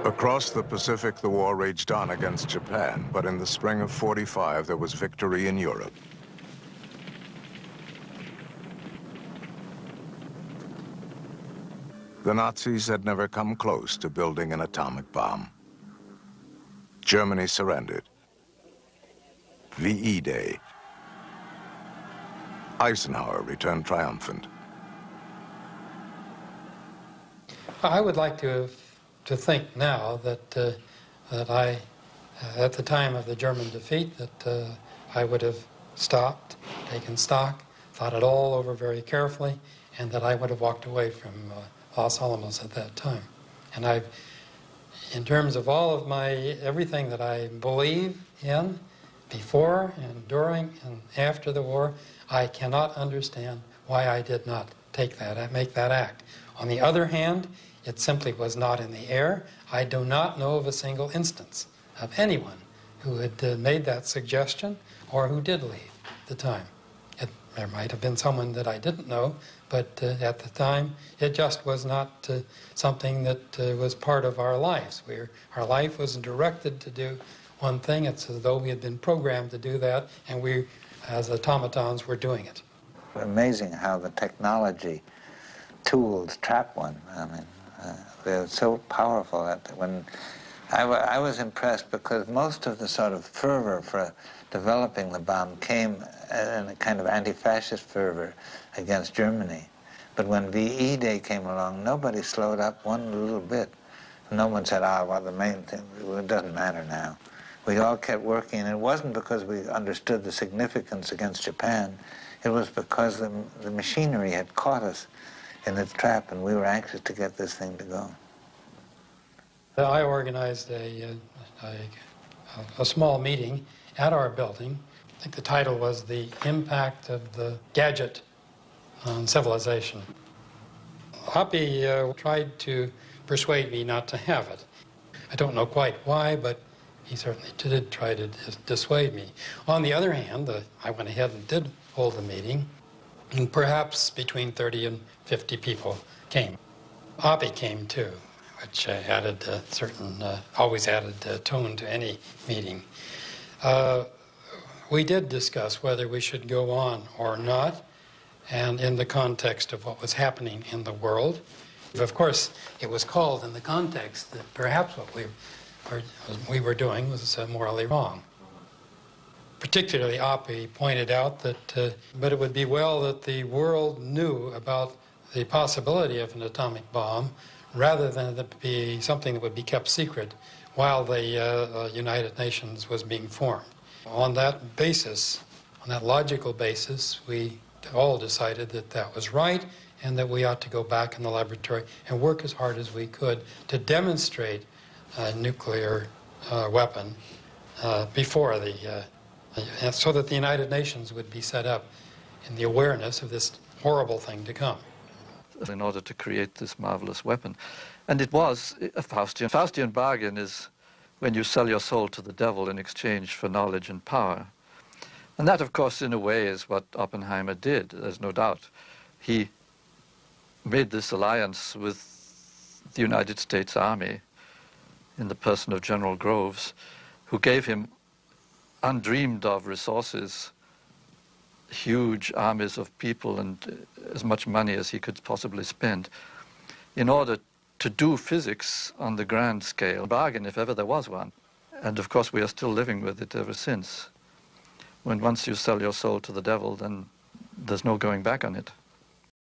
Across the Pacific, the war raged on against Japan, but in the spring of '45, there was victory in Europe. The Nazis had never come close to building an atomic bomb. Germany surrendered. VE Day. Eisenhower returned triumphant. I would like to think now that that I, at the time of the German defeat, that I would have stopped, taken stock, thought it all over very carefully, and that I would have walked away from Los Alamos at that time. And I've, in terms of all of everything that I believe in, before and during and after the war, I cannot understand why I did not make that act. On the other hand, it simply was not in the air. I do not know of a single instance of anyone who had made that suggestion or who did leave at the time. There might have been someone that I didn't know, but at the time, it just was not something that was part of our lives. Our life was directed to do one thing. It's as though we had been programmed to do that, and we, as automatons, were doing it. Amazing how the technology tools trap one. I mean, they're so powerful that when I was impressed because most of the sort of fervor for developing the bomb came in a kind of anti-fascist fervor against Germany. But when VE Day came along, nobody slowed up one little bit. No one said, well, the main thing, it doesn't matter now. We all kept working, and it wasn't because we understood the significance against Japan. It was because the machinery had caught us in its trap, and we were anxious to get this thing to go. I organized a small meeting at our building. I think the title was The Impact of the Gadget on Civilization. Hoppy tried to persuade me not to have it. I don't know quite why, but he certainly did try to dissuade me. On the other hand, I went ahead and did hold a meeting, and perhaps between 30 and 50 people came. Hoppy came too, which added always added tone to any meeting. We did discuss whether we should go on or not, and in the context of what was happening in the world. Of course, it was called in the context that perhaps what we were doing was morally wrong. Particularly, Hoppy pointed out that, but it would be well that the world knew about the possibility of an atomic bomb rather than it be something that would be kept secret while the United Nations was being formed. On that basis, on that logical basis, we all decided that that was right and that we ought to go back in the laboratory and work as hard as we could to demonstrate a nuclear weapon before so that the United Nations would be set up in the awareness of this horrible thing to come. In order to create this marvelous weapon. And it was a Faustian bargain is when you sell your soul to the devil in exchange for knowledge and power. And that, of course, in a way is what Oppenheimer did, there's no doubt. He made this alliance with the United States Army in the person of General Groves, who gave him undreamed of resources, huge armies of people and as much money as he could possibly spend in order to do physics on the grand scale. Bargain, if ever there was one. And of course we are still living with it ever since. When once you sell your soul to the devil, then there's no going back on it.